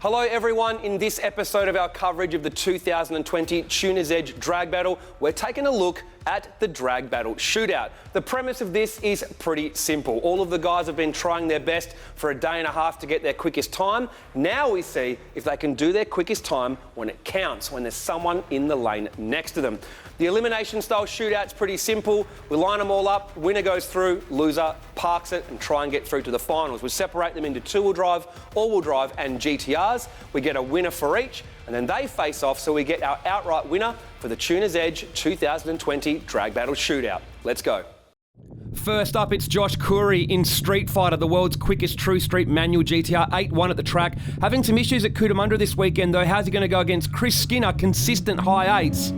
Hello everyone, in this episode of our coverage of the 2020 Tuner's Edge Drag Battle, we're taking a look at the Drag Battle Shootout. The premise of this is pretty simple. All of the guys have been trying their best for a day and a half to get their quickest time. Now we see if they can do their quickest time when it counts, when there's someone in the lane next to them. The elimination style shootout's pretty simple. We line them all up, winner goes through, loser parks it and try and get through to the finals. We separate them into two-wheel drive, all-wheel drive and GTRs. We get a winner for each and then they face off, so we get our outright winner for the Tuner's Edge 2020 Drag Battle Shootout. Let's go. First up, it's Josh Curry in Street Fighter, the world's quickest true street manual GTR, 8-1 at the track. Having some issues at Cootamundra this weekend though. How's he going to go against Chris Skinner, consistent high eights?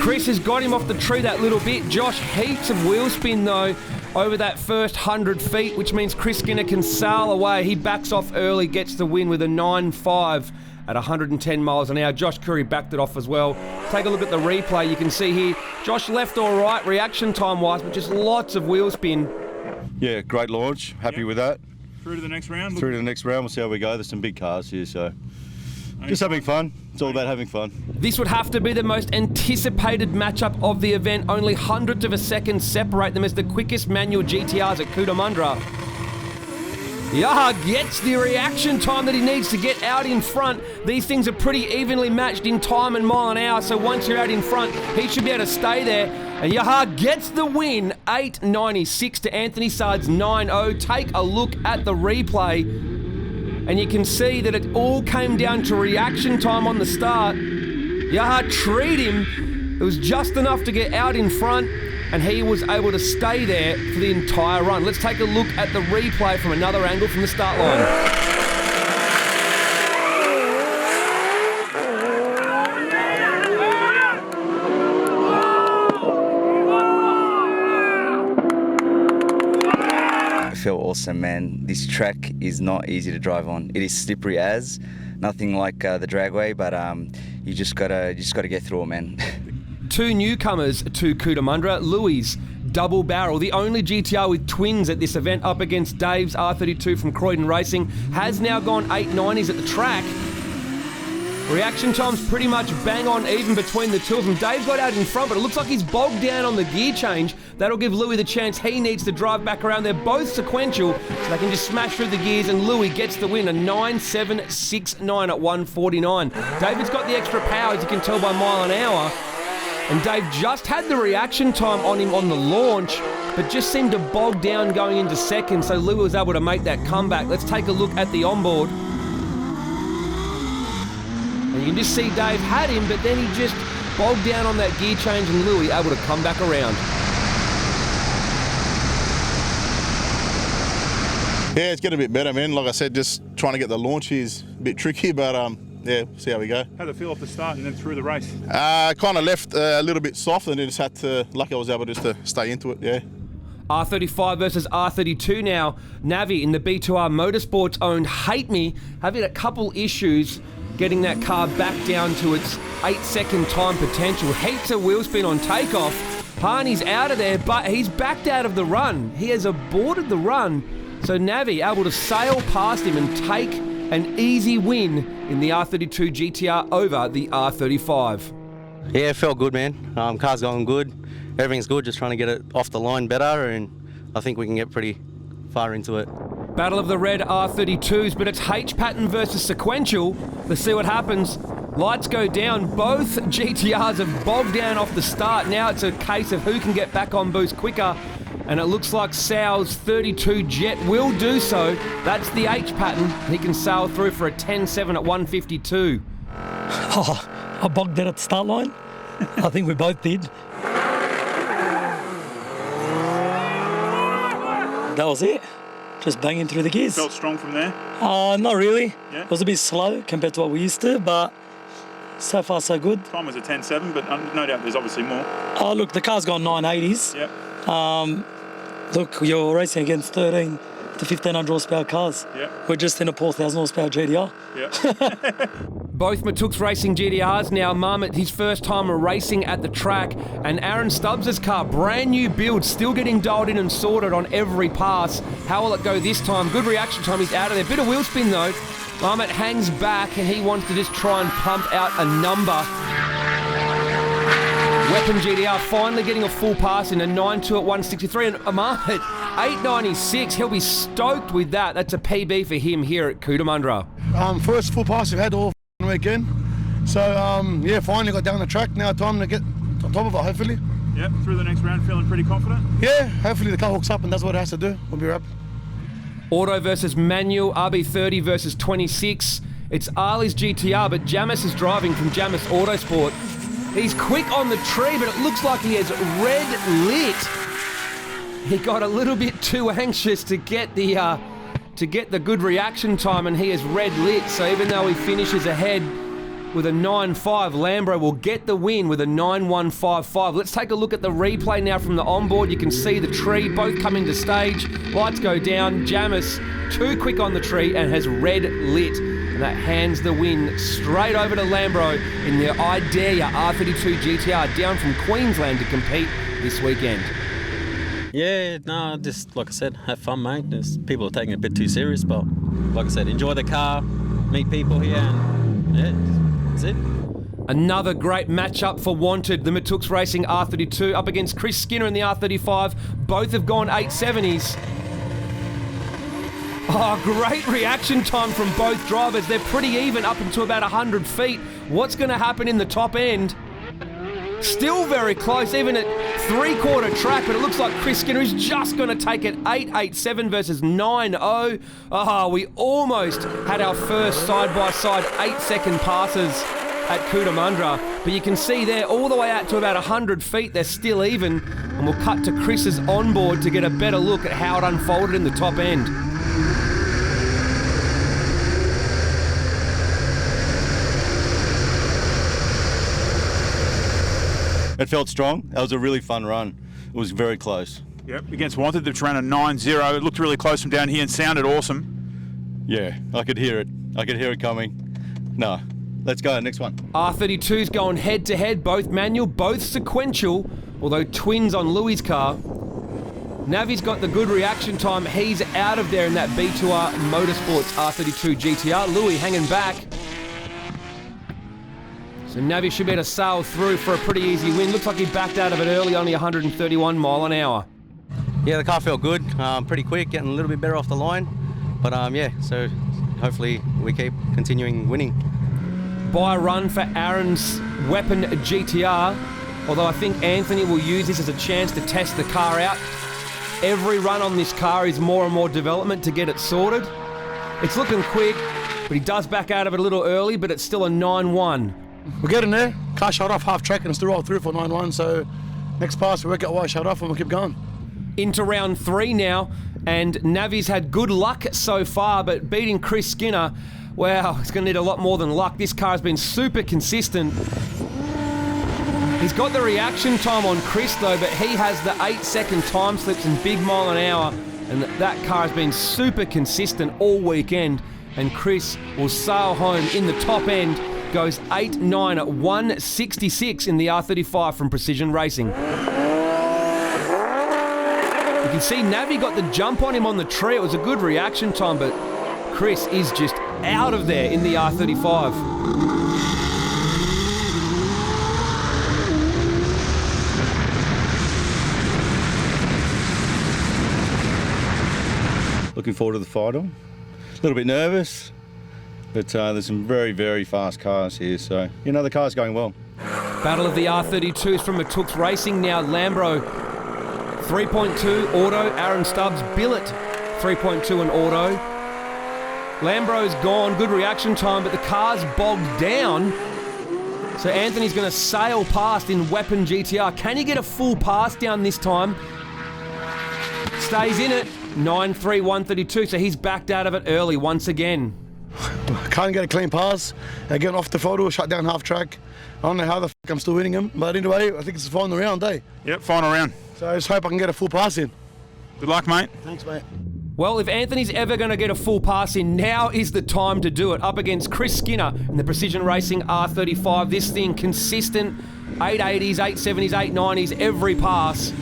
Chris has got him off the tree that little bit. Josh, heaps of wheel spin though over that first 100 feet, which means Chris Skinner can sail away. He backs off early, gets the win with a 9.5 at 110 miles an hour. Josh Curry backed it off as well. Take a look at the replay. You can see here, Josh left or right, reaction time-wise, but just lots of wheel spin. Yeah, great launch. Happy with that. Through to the next round? Through to the next round. We'll see how we go. There's some big cars here, so just having fun. It's all about having fun. This would have to be the most anticipated matchup of the event. Only hundredths of a second separate them as the quickest manual GTRs at Cootamundra. Yaha gets the reaction time that he needs to get out in front. These things are pretty evenly matched in time and mile an hour, so once you're out in front, he should be able to stay there. And Yaha gets the win, 8.96 to Anthony Sard's 9.0. Take a look at the replay. And you can see that it all came down to reaction time on the start. Yaha treed him. It was just enough to get out in front, and he was able to stay there for the entire run. Let's take a look at the replay from another angle from the start line. Felt awesome, man. This track is not easy to drive on. It is slippery as nothing like the dragway, but you just gotta get through it, man. Two newcomers to Cootamundra. Louis double barrel, the only GTR with twins at this event, up against Dave's R32 from Croydon Racing, has now gone 8.90s at the track. Reaction time's pretty much bang on even between the two of them. Dave got out in front, but it looks like he's bogged down on the gear change. That'll give Louis the chance he needs to drive back around. They're both sequential, so they can just smash through the gears, and Louis gets the win, a 9.769 at 149. David's got the extra power, as you can tell by mile an hour, and Dave just had the reaction time on him on the launch, but just seemed to bog down going into second, so Louis was able to make that comeback. Let's take a look at the onboard. And you can just see Dave had him, but then he just bogged down on that gear change, and Louis able to come back around. Yeah, it's getting a bit better, man. Like I said, just trying to get the launch is a bit tricky, but yeah, see how we go. How did it feel off the start and then through the race? Kind of left a little bit soft, and then just had to, lucky I was able just to stay into it, yeah. R35 versus R32 now. Navi in the B2R Motorsports owned Hate Me, having a couple issues getting that car back down to its 8-second time potential. Heaps of wheel spin on takeoff. Harney's out of there, but he's backed out of the run. He has aborted the run. So Navi able to sail past him and take an easy win in the R32 GTR over the R35. Yeah, it felt good, man. Car's going good. Everything's good, just trying to get it off the line better, and I think we can get pretty far into it. Battle of the red R32s, but it's H-pattern versus sequential. Let's see what happens. Lights go down. Both GTRs have bogged down off the start. Now it's a case of who can get back on boost quicker. And it looks like Sal's 32 Jet will do so. That's the H-pattern. He can sail through for a 10.7 at 152. Oh, I bogged down at the start line. I think we both did. That was it. Just banging through the gears. Felt strong from there? Not really. Yeah. It was a bit slow compared to what we used to, but so far so good. Time was a 10.7, but no doubt there's obviously more. Oh, look, the car's gone 980s. Yep. Look, you're racing against 13 to 1500 horsepower cars. Yep. We're just in a 4,000 horsepower GTR. Yep. Both Matooks racing GTRs now. Marmot, his first time racing at the track, and Aaron Stubbs' car, brand new build, still getting dialed in and sorted on every pass. How will it go this time? Good reaction time, he's out of there. Bit of wheel spin though. Ahmet hangs back and he wants to just try and pump out a number. Weapon GTR finally getting a full pass in a 9.2 at 163, and Ahmet 8.96. He'll be stoked with that. That's a PB for him here at Cootamundra. First full pass we've had all weekend. So yeah, finally got down the track. Now time to get on top of it, hopefully. Yep, through the next round, feeling pretty confident? Yeah, hopefully the car hooks up and does what it has to do. We'll be wrapped. Auto versus manual, RB30 versus 26. It's Ali's GTR, but Jamis is driving from Jamis Autosport. He's quick on the tree, but it looks like he has red lit. He got a little bit too anxious to get the good reaction time, and he is red lit. So even though he finishes ahead with a 9.5, Lambo will get the win with a 9.155. Let's take a look at the replay now from the onboard. You can see the tree, both coming to stage. Lights go down. Jamis too quick on the tree and has red lit. And that hands the win straight over to Lambo in the I Dare Ya R32 GTR down from Queensland to compete this weekend. Yeah, no, just like I said, have fun, mate. People are taking it a bit too serious, but like I said, enjoy the car, meet people here, and yeah, that's it. Another great matchup for Wanted. The Matooks Racing R32 up against Chris Skinner in the R35. Both have gone 870s. Oh, great reaction time from both drivers. They're pretty even up into about 100 feet. What's going to happen in the top end? Still very close, even at three-quarter track, but it looks like Chris Skinner is just going to take it 8.87 versus 9.0. Oh, we almost had our first side-by-side 8-second passes at Cootamundra, but you can see there all the way out to about 100 feet, they're still even, and we'll cut to Chris's onboard to get a better look at how it unfolded in the top end. It felt strong. That was a really fun run. It was very close. Yep, against Wanted, they've ran a 9.0. It looked really close from down here and sounded awesome. Yeah, I could hear it. I could hear it coming. No, let's go, next one. R32's going head-to-head, both manual, both sequential, although twins on Louis' car. Navi's got the good reaction time. He's out of there in that B2R Motorsports R32 GTR. Louis hanging back. So Navi should be able to sail through for a pretty easy win. Looks like he backed out of it early, only 131 mile an hour. Yeah, the car felt good, pretty quick, getting a little bit better off the line. But yeah, so hopefully we keep continuing winning. Buy a run for Aaron's Weapon GTR, although I think Anthony will use this as a chance to test the car out. Every run on this car is more and more development to get it sorted. It's looking quick, but he does back out of it a little early, but it's still a 9.1. We're getting there. Car shut off half track and still roll through for 9.1. So next pass we work out why it shut off and we'll keep going. Into round 3 now, and Navi's had good luck so far, but beating Chris Skinner, wow, it's going to need a lot more than luck. This car has been super consistent. He's got the reaction time on Chris though, but he has the 8-second time slips and big mile an hour, and that car has been super consistent all weekend, and Chris will sail home in the top end. Goes 8.9 at 166 in the R35 from Precision Racing. You can see Navi got the jump on him on the tree. It was a good reaction time, but Chris is just out of there in the R35. Looking forward to the final. A little bit nervous, but there's some very, very fast cars here, so, you know, the car's going well. Battle of the R32s from Matooks Racing now. Lambo 3.2 auto, Aaron Stubbs billet 3.2 and auto. Lambro's gone, good reaction time, but the car's bogged down. So Anthony's going to sail past in Weapon GTR. Can he get a full pass down this time? Stays in it, 9.3, 132, so he's backed out of it early once again. Can't get a clean pass. Again, off the photo, shut down half track. I don't know how the fuck I'm still winning him, but anyway, I think it's the final round, eh? Yep, final round. So I just hope I can get a full pass in. Good luck, mate. Thanks, mate. Well, if Anthony's ever going to get a full pass in, now is the time to do it. Up against Chris Skinner in the Precision Racing R35. This thing consistent, 880s, 870s, 890s, every pass.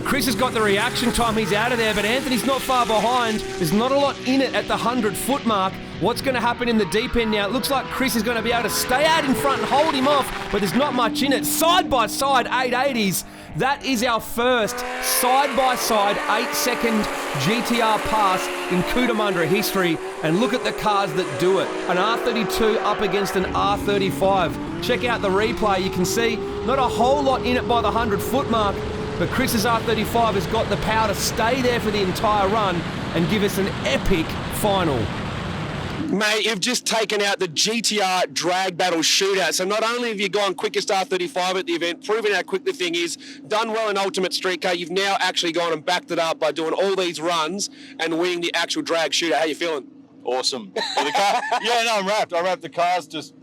Chris has got the reaction time, he's out of there, but Anthony's not far behind. There's not a lot in it at the 100-foot mark. What's going to happen in the deep end now? It looks like Chris is going to be able to stay out in front and hold him off, but there's not much in it. Side by side 880s. That is our first side-by-side 8-second GTR pass in Cootamundra history. And look at the cars that do it. An R32 up against an R35. Check out the replay. You can see not a whole lot in it by the 100-foot mark, but Chris's R35 has got the power to stay there for the entire run and give us an epic final. Mate, you've just taken out the GTR drag battle shootout. So not only have you gone quickest R35 at the event, proven how quick the thing is, done well in Ultimate Street Car, you've now actually gone and backed it up by doing all these runs and winning the actual drag shootout. How you feeling? Awesome. Well, the car, yeah, no, I'm wrapped. I'm wrapped. The car's just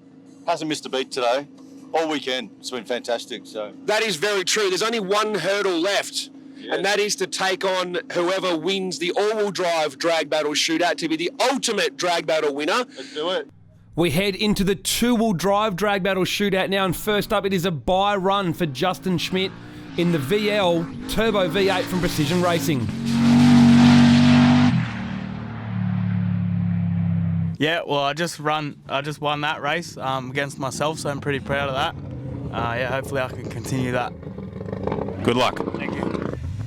hasn't missed a beat today. All weekend. It's been fantastic. So that is very true. There's only one hurdle left. Yeah. And that is to take on whoever wins the all-wheel drive drag battle shootout to be the ultimate drag battle winner. Let's do it. We head into the two-wheel drive drag battle shootout now, and first up it is a bye run for Justin Schmidt in the VL Turbo V8 from Precision Racing. Yeah, well, I just won that race against myself, so I'm pretty proud of that. Yeah, hopefully I can continue that. Good luck. Thank you.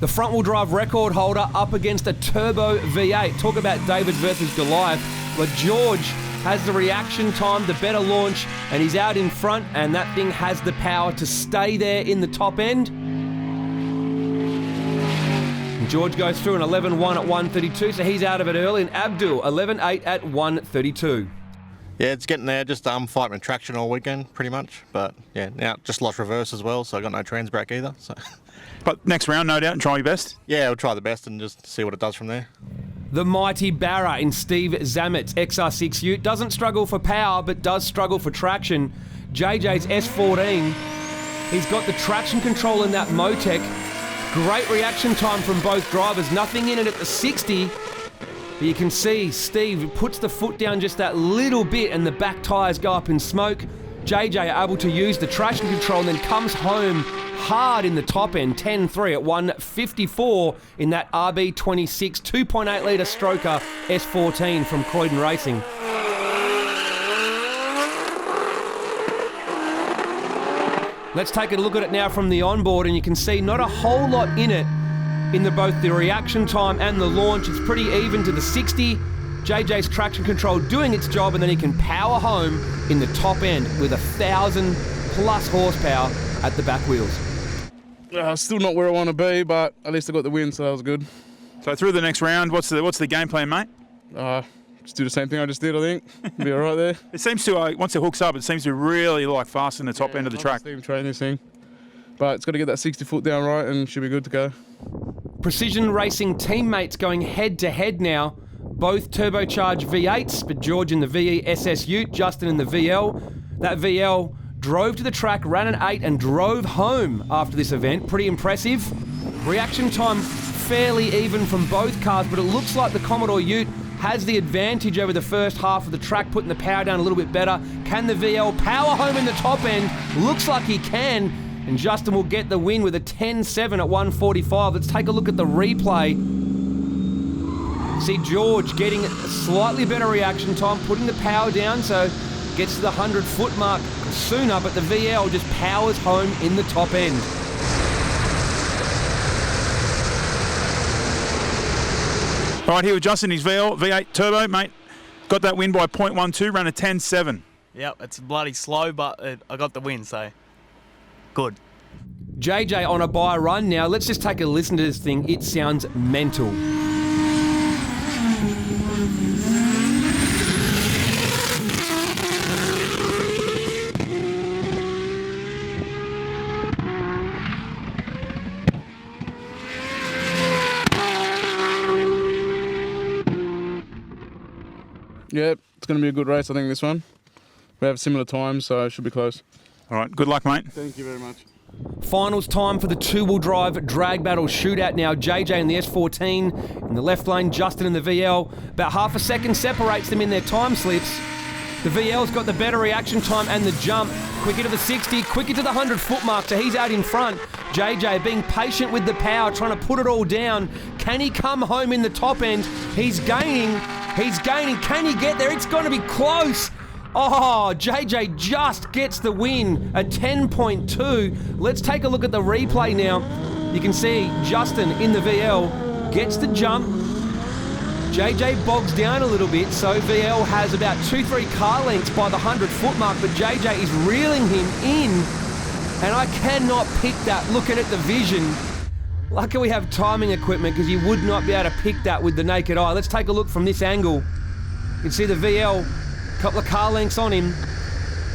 The front-wheel drive record holder up against a Turbo V8. Talk about David versus Goliath. But George has the reaction time, the better launch, and he's out in front, and that thing has the power to stay there in the top end. And George goes through an 11.1 at 132, so he's out of it early, and Abdul 11.8 at 132. Yeah, it's getting there. Just fighting with traction all weekend, pretty much. But yeah, now just lost reverse as well, so I got no trans brake either. So. But next round, no doubt, and try your best. Yeah, we'll try the best and just see what it does from there. The mighty Barra in Steve Zamet's XR6 Ute doesn't struggle for power, but does struggle for traction. JJ's S14, he's got the traction control in that Motec. Great reaction time from both drivers. Nothing in it at the 60. But you can see Steve puts the foot down just that little bit and the back tyres go up in smoke. JJ able to use the traction control and then comes home hard in the top end, 10.3 at 154 in that RB26 2.8 litre stroker S14 from Croydon Racing. Let's take a look at it now from the onboard, and you can see not a whole lot in it in both the reaction time and the launch. It's pretty even to the 60. JJ's traction control doing its job, and then he can power home in the top end with 1,000 plus horsepower at the back wheels. Still not where I want to be, but at least I got the win, so that was good. So through the next round, what's the game plan, mate? Just do the same thing I just did, I think. Be all right there. It seems to, once it hooks up, it seems to really fast in the top end of the track. Steam train this thing. But it's got to get that 60 foot down right and should be good to go. Precision Racing teammates going head-to-head now. Both turbocharged V8s, but George in the VE SS Ute, Justin in the VL. That VL drove to the track, ran an 8 and drove home after this event. Pretty impressive. Reaction time fairly even from both cars, but it looks like the Commodore Ute has the advantage over the first half of the track, putting the power down a little bit better. Can the VL power home in the top end? Looks like he can, and Justin will get the win with a 10.7 at 145. Let's take a look at the replay. See George getting a slightly better reaction time, putting the power down, so gets to the 100-foot mark sooner, but the VL just powers home in the top end. All right, here with Justin, his V8 Turbo, mate. Got that win by 0.12, ran a 10.7. Yep, it's bloody slow, but I got the win, so good. JJ on a bye run now. Let's just take a listen to this thing. It sounds mental. Yeah, it's going to be a good race, I think, this one. We have similar times, so it should be close. All right, good luck, mate. Thank you very much. Finals time for the two-wheel drive drag battle shootout now. JJ in the S14 in the left lane, Justin in the VL. About half a second separates them in their time slips. The VL's got the better reaction time and the jump. Quicker to the 60, quicker to the 100-foot mark, so he's out in front. JJ being patient with the power, trying to put it all down. Can he come home in the top end? He's gaining. Can he get there? It's going to be close. Oh, JJ just gets the win, a 10.2. Let's take a look at the replay now. You can see Justin in the VL gets the jump. JJ bogs down a little bit, so VL has about 2-3 car lengths by the 100-foot mark, but JJ is reeling him in, and I cannot pick that. Look at it, the vision. Lucky we have timing equipment, because you would not be able to pick that with the naked eye. Let's take a look from this angle. You can see the VL, a couple of car lengths on him,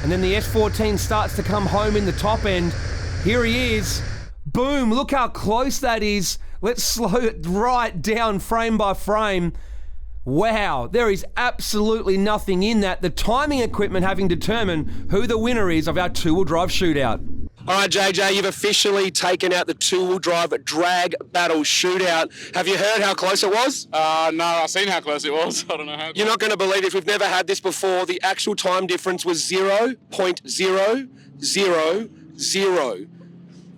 and then the S14 starts to come home in the top end. Here he is. Boom, look how close that is. Let's slow it right down frame by frame. Wow, there is absolutely nothing in that. The timing equipment having determined who the winner is of our two-wheel drive shootout. All right, JJ, you've officially taken out the two-wheel drive drag battle shootout. Have you heard how close it was? No, I've seen how close it was. I don't know how close. You're not going to believe it. We've never had this before. The actual time difference was 0.0000.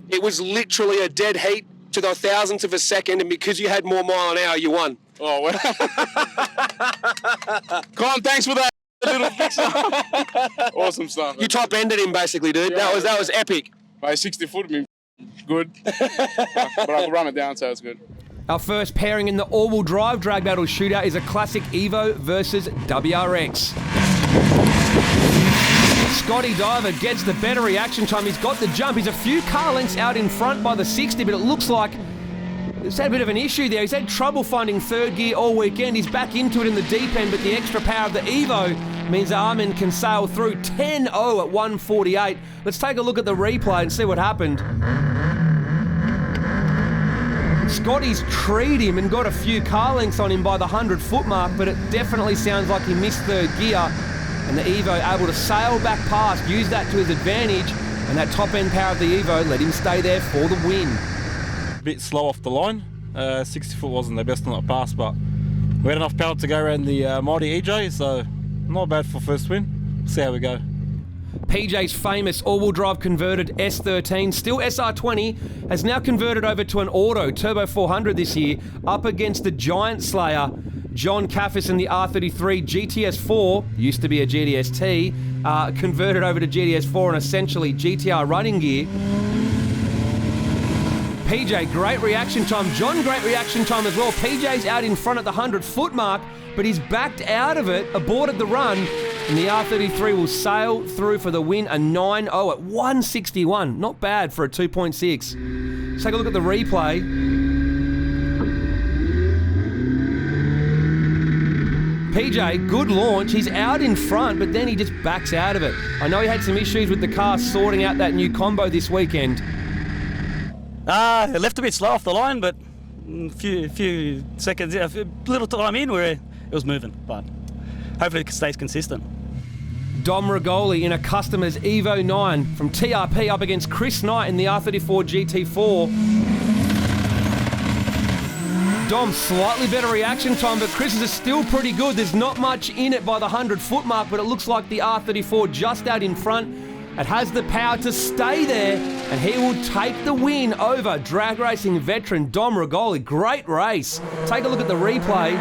It was literally a dead heat to the thousandth of a second, and because you had more mile an hour, you won. Oh, well. Con, thanks for that little fixer. Awesome stuff. You top-ended him, basically, dude. Yeah, that was epic. By 60 foot, I mean, good. But I could run it down, so it's good. Our first pairing in the all-wheel drive drag battle shootout is a classic Evo versus WRX. Scotty Diver gets the better reaction time. He's got the jump. He's a few car lengths out in front by the 60, but it looks like he's had a bit of an issue there. He's had trouble finding third gear all weekend. He's back into it in the deep end, but the extra power of the Evo means Armin can sail through 10-0 at 148. Let's take a look at the replay and see what happened. Scotty's treed him and got a few car lengths on him by the 100-foot mark, but it definitely sounds like he missed third gear. And the Evo able to sail back past, use that to his advantage, and that top-end power of the Evo let him stay there for the win. A bit slow off the line. 60 foot wasn't the best on that pass, but we had enough power to go around the mighty EJ, so not bad for first win. See how we go. PJ's famous all-wheel drive converted S13, still SR20, has now converted over to an auto Turbo 400 this year, up against the Giant Slayer, John Caffis in the R33 GTS4, used to be a GTS-T, converted over to GTS4 and essentially GTR running gear. PJ, great reaction time. John, great reaction time as well. PJ's out in front at the 100-foot mark, but he's backed out of it, aborted the run, and the R33 will sail through for the win, a 9-0 at 161. Not bad for a 2.6. Let's take a look at the replay. PJ, good launch. He's out in front, but then he just backs out of it. I know he had some issues with the car sorting out that new combo this weekend. It left a bit slow off the line, but a few seconds, a little time in where it was moving, but hopefully it stays consistent. Dom Rigoli in a customer's Evo 9 from TRP up against Chris Knight in the R34 GT4. Dom, slightly better reaction time, but Chris's is still pretty good. There's not much in it by the 100-foot mark, but it looks like the R34 just out in front. It has the power to stay there, and he will take the win over drag racing veteran Dom Rigoli. Great race. Take a look at the replay.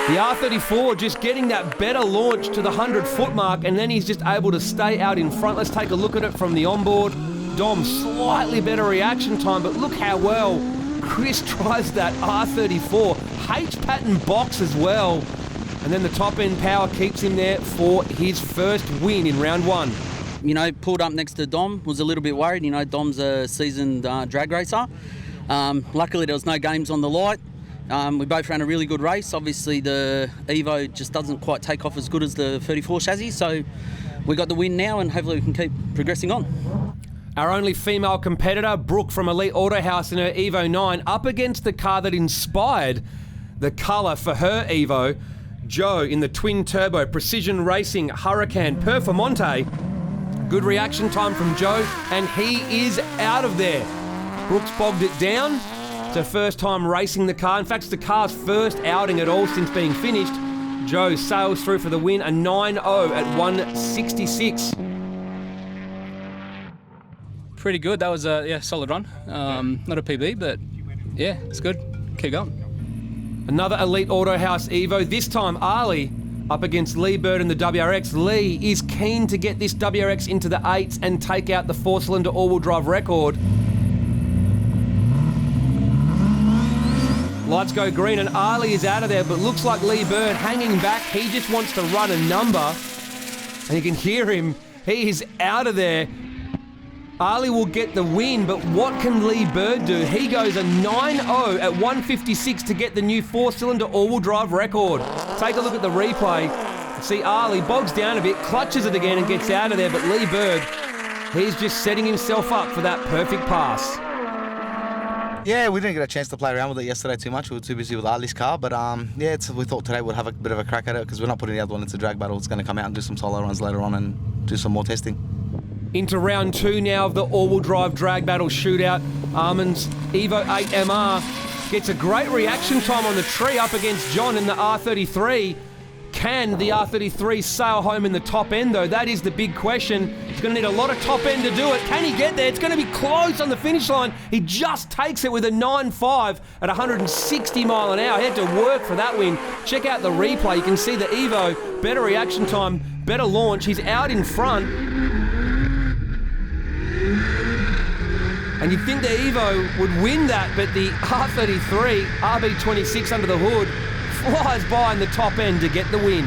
The R34 just getting that better launch to the 100-foot mark, and then he's just able to stay out in front. Let's take a look at it from the onboard. Dom, slightly better reaction time, but look how well Chris tries that R34. H-pattern box as well. And then the top-end power keeps him there for his first win in round one. You know, pulled up next to Dom, was a little bit worried. You know, Dom's a seasoned drag racer. Luckily, there was no games on the light. We both ran a really good race. Obviously, the Evo just doesn't quite take off as good as the 34 chassis, so we got the win now, and hopefully we can keep progressing on. Our only female competitor, Brooke from Elite Auto House in her Evo 9, up against the car that inspired the colour for her Evo, Joe in the twin-turbo Precision Racing Hurricane Performante. Good reaction time from Joe, and he is out of there. Brooks bogged it down. It's her first time racing the car. In fact, it's the car's first outing at all since being finished. Joe sails through for the win, a 9.0 at 166. Pretty good. That was a solid run. Not a PB, but yeah, it's good. Keep going. Another Elite Auto House Evo, this time Ali up against Lee Bird in the WRX. Lee is keen to get this WRX into the 8s and take out the 4-cylinder all-wheel drive record. Lights go green and Ali is out of there, but looks like Lee Bird hanging back. He just wants to run a number. And you can hear him. He is out of there. Ali will get the win, but what can Lee Bird do? He goes a 9.0 at 156 to get the new 4-cylinder all-wheel drive record. Take a look at the replay. See Ali bogs down a bit, clutches it again and gets out of there, but Lee Bird, he's just setting himself up for that perfect pass. Yeah, we didn't get a chance to play around with it yesterday too much. We were too busy with Ali's car, but yeah, we thought today we'd have a bit of a crack at it because we're not putting the other one into drag battle. It's going to come out and do some solo runs later on and do some more testing. Into round 2 now of the all-wheel drive drag battle shootout. Armin's Evo 8 MR gets a great reaction time on the tree up against John in the R33. Can the R33 sail home in the top end though? That is the big question. He's going to need a lot of top end to do it. Can he get there? It's going to be close on the finish line. He just takes it with a 9.5 at 160 mile an hour. He had to work for that win. Check out the replay. You can see the Evo, better reaction time, better launch. He's out in front. And you'd think the Evo would win that, but the R33, RB26 under the hood, flies by in the top end to get the win.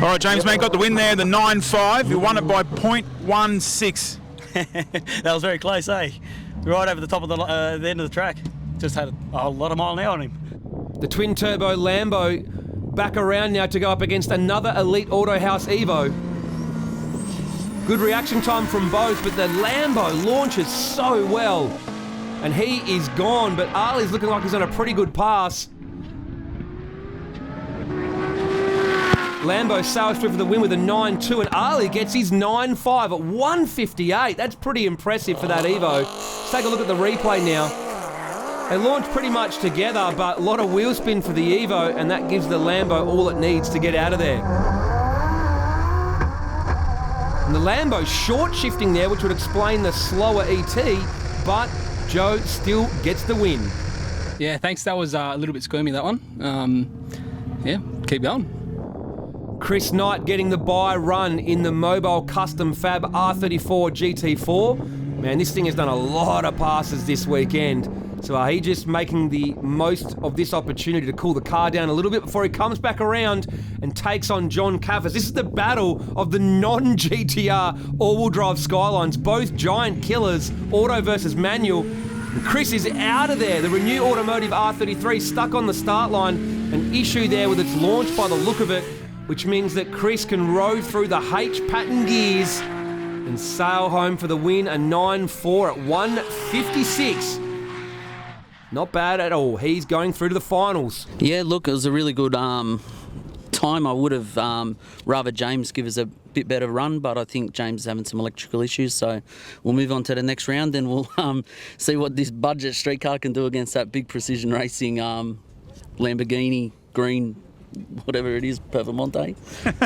All right, James, mate, got the win there, the 9.5. You won it by 0.16. That was very close, eh? Right over the top of the end of the track. Just had a whole lot of mile an hour on him. The twin-turbo Lambo back around now to go up against another Elite Auto House Evo. Good reaction time from both, but the Lambo launches so well. And he is gone, but Ali's looking like he's on a pretty good pass. Lambo sails through for the win with a 9.2, and Ali gets his 9.5 at 158. That's pretty impressive for that Evo. Let's take a look at the replay now. They launch pretty much together, but a lot of wheel spin for the Evo, and that gives the Lambo all it needs to get out of there. And the Lambo short shifting there, which would explain the slower ET, but Joe still gets the win. Yeah, thanks. That was a little bit squirmy, that one. Yeah, keep going. Chris Knight getting the bye run in the Mobile Custom Fab R34 GT4. Man, this thing has done a lot of passes this weekend. So he just making the most of this opportunity to cool the car down a little bit before he comes back around and takes on John Caffers. This is the battle of the non-GTR all-wheel drive Skylines, both giant killers, auto versus manual. And Chris is out of there. The Renew Automotive R33 stuck on the start line, an issue there with its launch by the look of it, which means that Chris can row through the H-pattern gears and sail home for the win, a 9.4 at 156. Not bad at all. He's going through to the finals. Yeah, look, it was a really good time. I would have rather James give us a bit better run, but I think James is having some electrical issues, so we'll move on to the next round, then we'll see what this budget street car can do against that big precision racing Lamborghini green, whatever it is, Performante.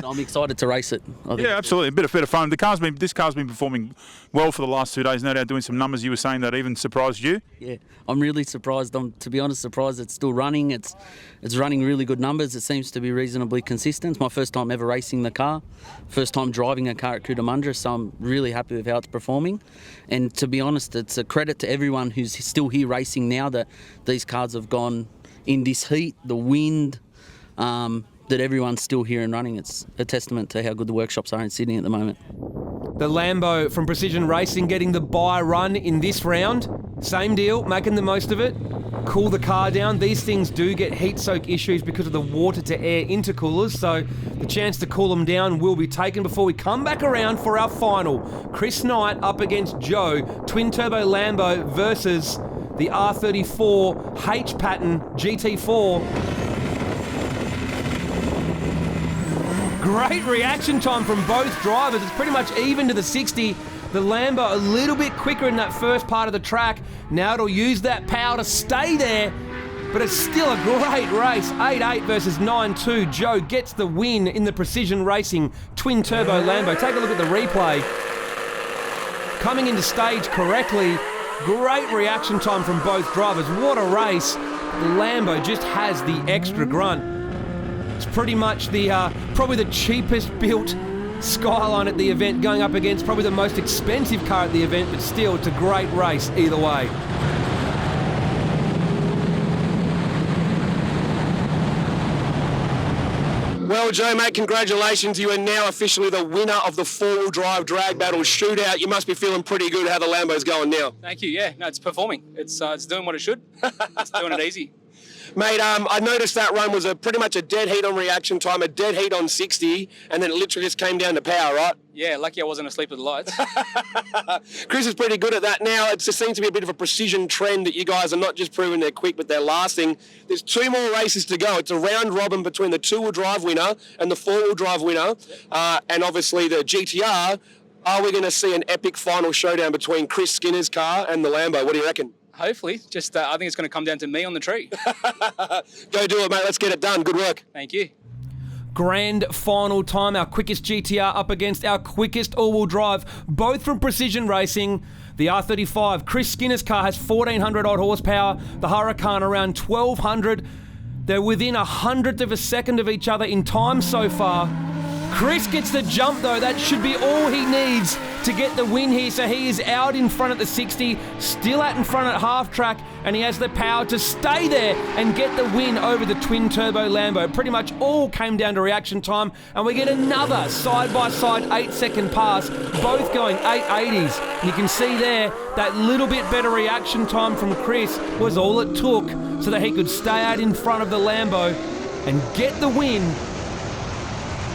So I'm excited to race it. Yeah, absolutely. A bit of fun. This car's been performing well for the last 2 days. No doubt doing some numbers you were saying that even surprised you. Yeah, I'm really surprised. I'm, to be honest, surprised it's still running. It's running really good numbers. It seems to be reasonably consistent. It's my first time ever racing the car. First time driving a car at Cootamundra, so I'm really happy with how it's performing. And to be honest, it's a credit to everyone who's still here racing now that these cars have gone in this heat, the wind, that everyone's still here and running. It's a testament to how good the workshops are in Sydney at the moment. The Lambo from Precision Racing getting the bye run in this round. Same deal, making the most of it. Cool the car down. These things do get heat soak issues because of the water to air intercoolers, so the chance to cool them down will be taken before we come back around for our final. Chris Knight up against Joe, twin turbo Lambo versus the R34 H-pattern GT4. Great reaction time from both drivers. It's pretty much even to the 60. The Lambo a little bit quicker in that first part of the track. Now it'll use that power to stay there but it's still a great race. 8-8 versus 9-2. Joe gets the win in the Precision Racing twin-turbo Lambo. Take a look at the replay. Coming into stage correctly. Great reaction time from both drivers. What a race. The Lambo just has the extra grunt. It's pretty much the probably the cheapest built Skyline at the event, going up against probably the most expensive car at the event, but still, it's a great race either way. Well, Joe, mate, congratulations. You are now officially the winner of the four-wheel drive drag battle shootout. You must be feeling pretty good how the Lambo's going now. Thank you. Yeah, no, it's performing. It's doing what it should. It's doing it easy. Mate, I noticed that run was pretty much a dead heat on reaction time, a dead heat on 60, and then it literally just came down to power, right? Yeah, lucky I wasn't asleep with the lights. Chris is pretty good at that now. It just seems to be a bit of a precision trend that you guys are not just proving they're quick, but they're lasting. There's 2 more races to go. It's a round robin between the 2-wheel drive winner and the 4-wheel drive winner, and obviously the GTR. Are we going to see an epic final showdown between Chris Skinner's car and the Lambo? What do you reckon? Hopefully. Just, I think it's going to come down to me on the tree. Go do it, mate. Let's get it done. Good work. Thank you. Grand final time. Our quickest GTR up against our quickest all-wheel drive, both from Precision Racing. The R35, Chris Skinner's car has 1,400 odd horsepower. The Huracan around 1,200. They're within 100th of a second of each other in time so far. Chris gets the jump though. That should be all he needs to get the win here. So he is out in front at the 60, still out in front at half track, and he has the power to stay there and get the win over the twin-turbo Lambo. Pretty much all came down to reaction time, and we get another side-by-side 8-second pass, both going 880s. And you can see there, that little bit better reaction time from Chris was all it took so that he could stay out in front of the Lambo and get the win.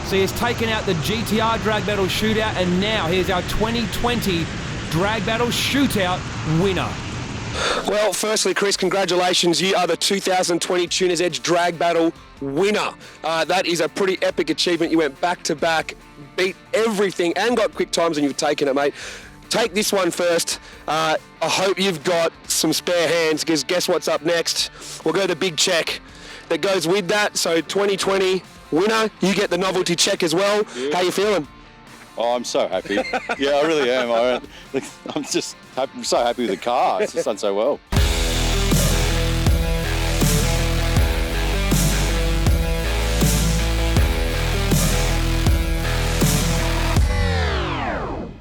So he has taken out the GTR Drag Battle Shootout, and now here's our 2020 Drag Battle Shootout winner. Well, firstly, Chris, congratulations. You are the 2020 Tuner's Edge Drag Battle winner. That is a pretty epic achievement. You went back-to-back, beat everything, and got quick times, and you've taken it, mate. Take this one first. I hope you've got some spare hands, because guess what's up next? We'll go to the big check that goes with that. So 2020 winner, you get the novelty check as well. Yeah. How you feeling? Oh, I'm so happy. Yeah, I really am. I'm so happy with the car. It's just done so well.